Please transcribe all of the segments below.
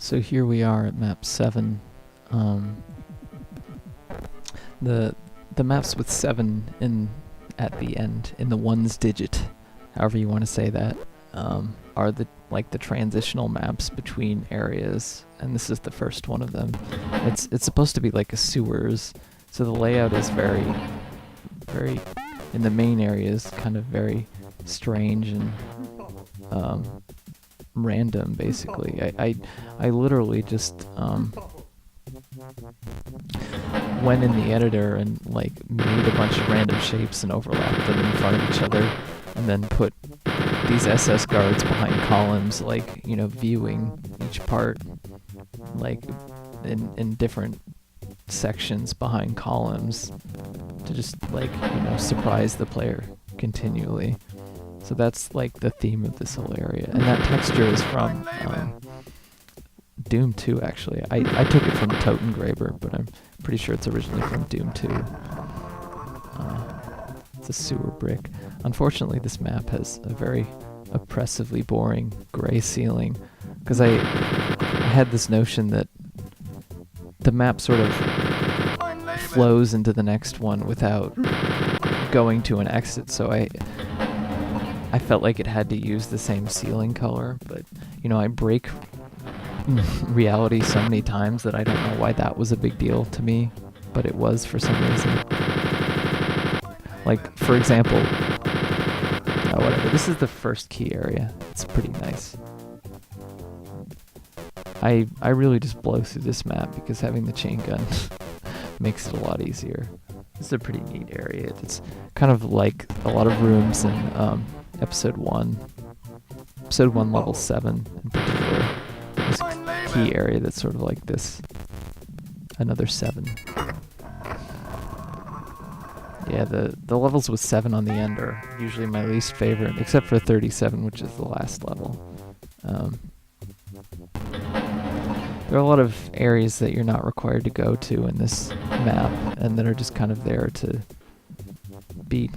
So here we are at map 7. The maps with 7 in at the end, in the ones digit, however you want to say that, are the transitional maps between areas, and this is the first one of them. It's supposed to be like a sewers, so the layout is very in the main areas kind of very strange and random, basically. I literally just went in the editor and made a bunch of random shapes and overlapped them in front of each other, and then put these SS guards behind columns, viewing each part in different sections behind columns to just surprise the player continually. So that's the theme of this whole area, and that texture is from Doom 2, actually. I took it from Totengraber, but I'm pretty sure it's originally from Doom 2. It's a sewer brick. Unfortunately, this map has a very oppressively boring gray ceiling, because I had this notion that the map sort of flows into the next one without going to an exit, so I felt like it had to use the same ceiling color, but I break reality so many times that I don't know why that was a big deal to me, but it was for some reason. For example, whatever. This is the first key area. It's pretty nice. I really just blow through this map because having the chain gun makes it a lot easier. This is a pretty neat area. It's kind of like a lot of rooms in Episode 1. Episode 1 level 7 in particular. This key area that's sort of like this. Another 7. Yeah, the levels with 7 on the end are usually my least favorite, except for 37, which is the last level. There are a lot of areas that you're not required to go to in this map, and that are just kind of there to be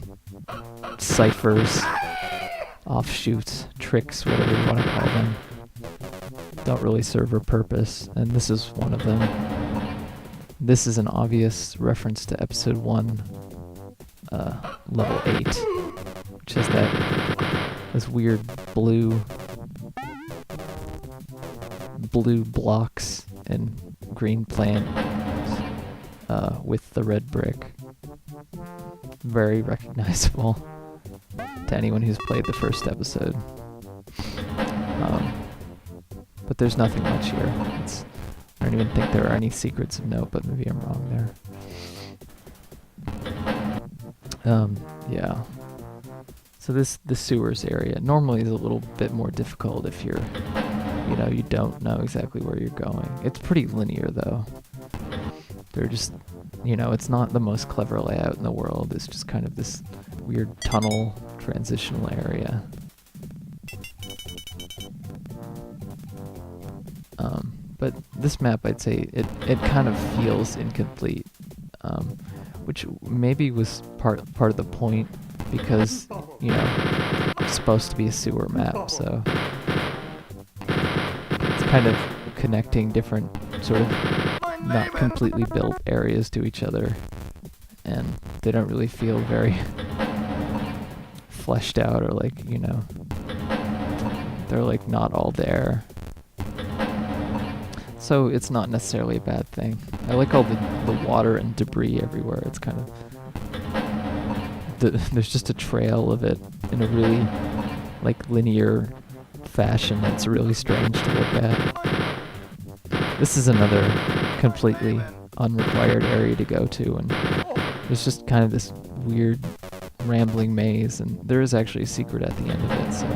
ciphers, offshoots, tricks, whatever you want to call them. Don't really serve a purpose, and this is one of them. This is an obvious reference to Episode 1, Level 8, which has this weird blue blocks and green plant with the red brick. Very recognizable to anyone who's played the first episode. But there's nothing much here. I don't even think there are any secrets of note, but maybe I'm wrong there. Yeah. So the sewers area normally is a little bit more difficult if you don't know exactly where you're going. It's pretty linear though. They're just, it's not the most clever layout in the world. It's just kind of this weird tunnel transitional area. But this map, I'd say, it kind of feels incomplete, which maybe was part of the point, because, it's supposed to be a sewer map, so it's kind of connecting different sort of not completely built areas to each other, and they don't really feel very fleshed out, or they're not all there. So it's not necessarily a bad thing. I like all the water and debris everywhere. It's kind of there's just a trail of it in a really linear fashion that's really strange to look at. This is another completely unrequired area to go to, and there's just kind of this weird rambling maze, and there is actually a secret at the end of it, so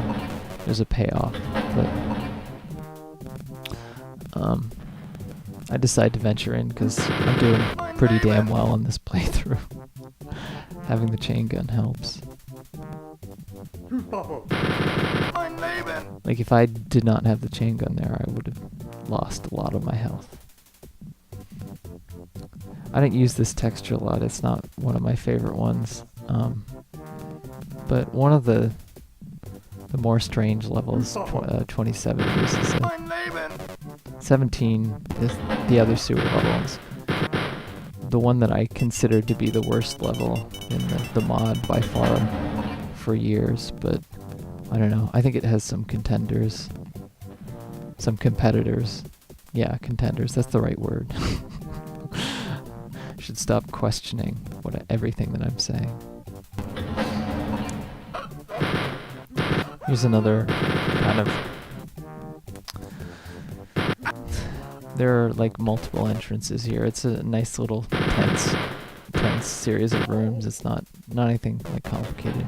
there's a payoff. But I decided to venture in because I'm doing pretty damn well on this playthrough. Having the chain gun helps. If I did not have the chain gun there, I would have lost a lot of my health. I didn't use this texture a lot. It's not one of my favorite ones. But one of the the more strange levels, 27 versus 17 is the other sewer levels. The one that I considered to be the worst level in the mod by far for years, but I don't know. I think it has some contenders. Some competitors. Yeah, contenders. That's the right word. Should stop questioning everything that I'm saying. Here's another kind of... There are like multiple entrances here. It's a nice little tense series of rooms. It's not anything like complicated.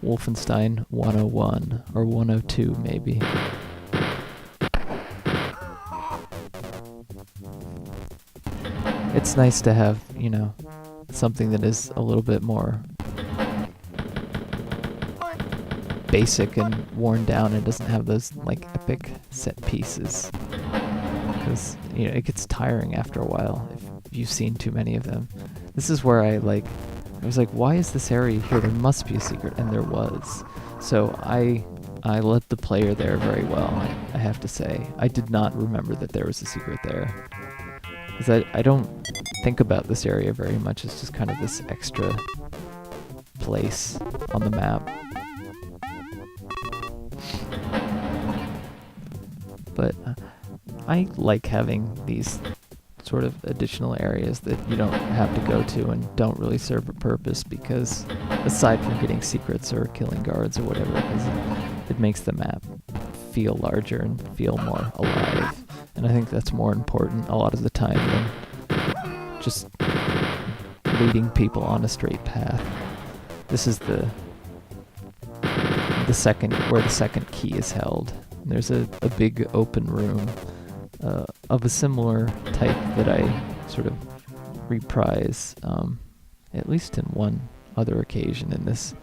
Wolfenstein 101 or 102 maybe. It's nice to have, you know, something that is a little bit more basic and worn down and doesn't have those like epic set pieces. Because, you know, it gets tiring after a while if you've seen too many of them. This is where I was like, why is this area here? There must be a secret, and there was. So I let the player there very well, I have to say. I did not remember that there was a secret there. Because I don't think about this area very much. It's just kind of this extra place on the map. But I like having these sort of additional areas that you don't have to go to and don't really serve a purpose, because aside from getting secrets or killing guards or whatever, because it makes the map feel larger and feel more alive. And I think that's more important a lot of the time than just leading people on a straight path. This is the second, where the second key is held. And there's a big open room of a similar type that I sort of reprise, at least in one other occasion in this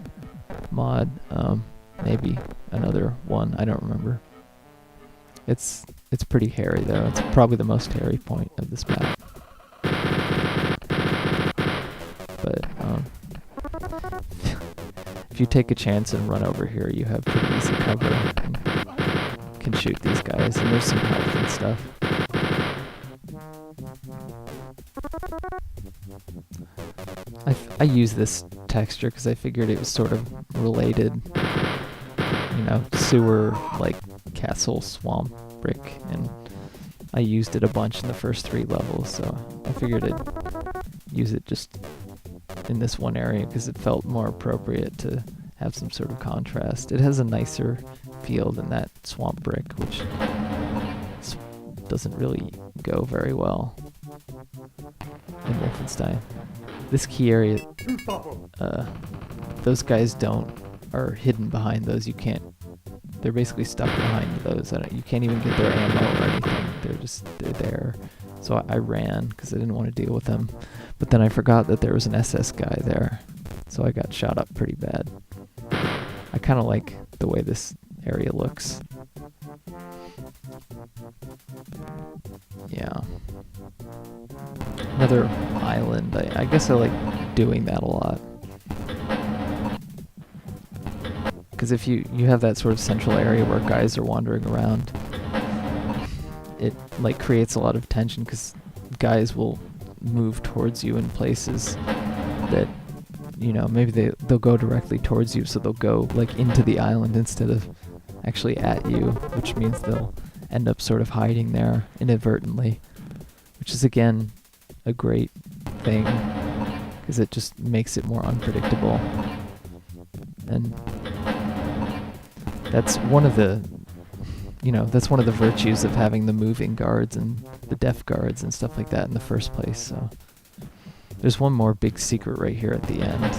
mod. Maybe another one, I don't remember. It's pretty hairy though. It's probably the most hairy point of this map. But if you take a chance and run over here, you have pretty easy cover and can shoot these guys, and there's some health and stuff. I use this texture because I figured it was sort of related, you know, sewer, like castle, swamp, brick, and I used it a bunch in the first 3 levels, so I figured I'd use it just in this one area because it felt more appropriate to have some sort of contrast. It has a nicer feel than that swamp brick, which doesn't really go very well in Wolfenstein. This key area, those guys are hidden behind those. You can't, they're basically stuck behind those. You can't even get their ammo or anything. They're there. So I ran because I didn't want to deal with them. But then I forgot that there was an SS guy there. So I got shot up pretty bad. I kind of like the way this area looks. Yeah. Another island. I guess I like doing that a lot. Because if you have that sort of central area where guys are wandering around, it like creates a lot of tension because guys will move towards you in places that, you know, maybe they'll go directly towards you, so they'll go like into the island instead of actually at you, which means they'll end up sort of hiding there inadvertently, which is again a great thing because it just makes it more unpredictable. And that's one of the, you know, that's one of the virtues of having the moving guards and the deaf guards and stuff like that in the first place. So there's one more big secret right here at the end,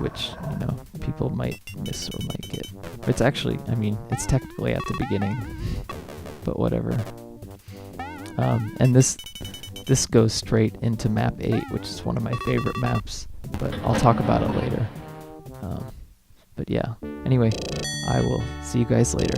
which, you know, people might miss or might get. It's actually, I mean, it's technically at the beginning, but whatever. And this goes straight into map 8, which is one of my favorite maps, but I'll talk about it later. But yeah, anyway, I will see you guys later.